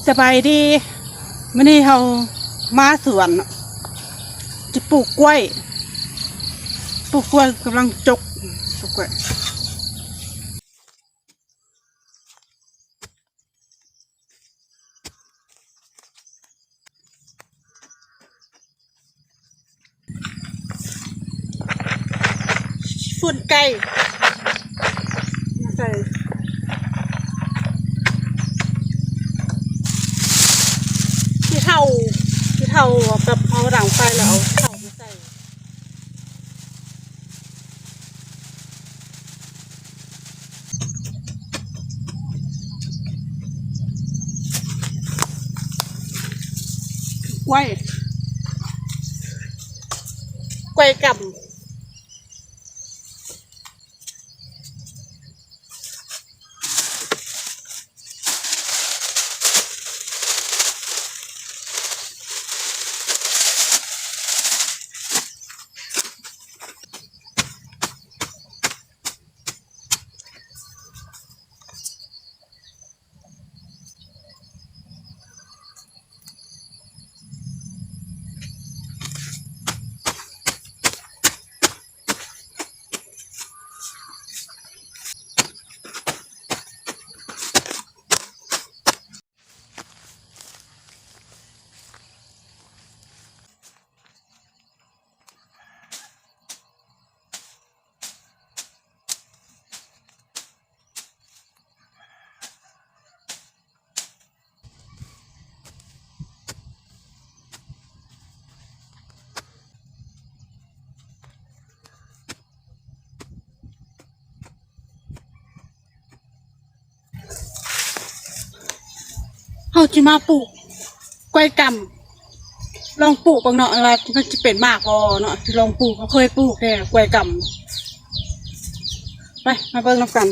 สบายดีมื้อนี้เรามาสวนจะปลูกกล้วยกำลังจกปลูกกล้วยฝุ่นไก่ใส่ที่เท่าแบบเอาหลังไฟแล้วเอาเท่ามาใส่กล้วยกับเขาจะมาปลูกกล้วยกำลองปลูกบางเนาะว่ามันจะเป็นมากพอเนาะลองปลูกเขาเคยปลูกแค่กล้วยกำไปมาเบิ่งน้ำกัน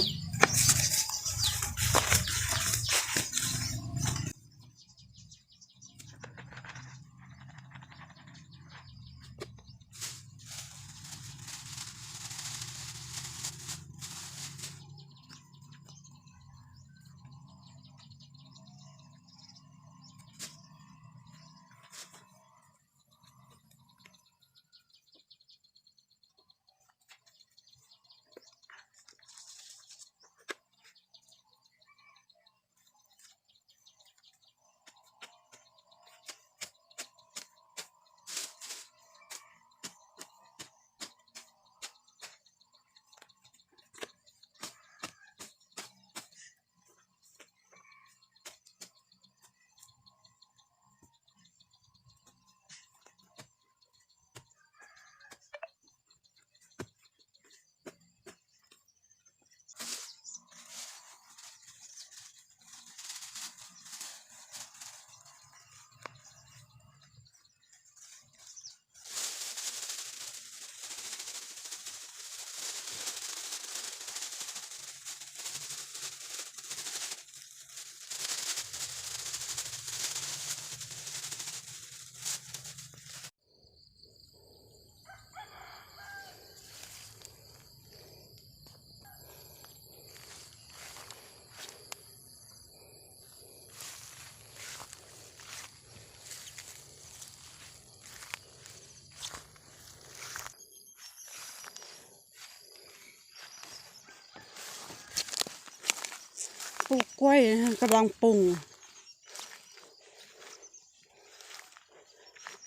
ปลูกกล้วยกำลังปรุง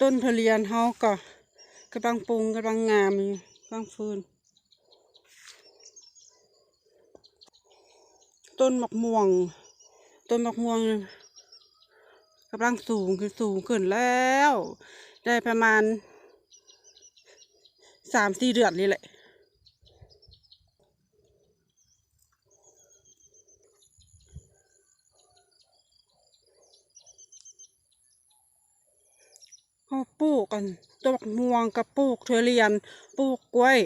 ต้นทุเรียนเขาก็กำลังปรุงกำลังงามกำลังฟื้นต้นมะม่วงกำลังสูงขึ้นแล้วได้ประมาณ3-4 เดือนนี่แหละเขาปลูกกันต้นมะม่วงกับปลูกทุเรียนปลูกกล้วย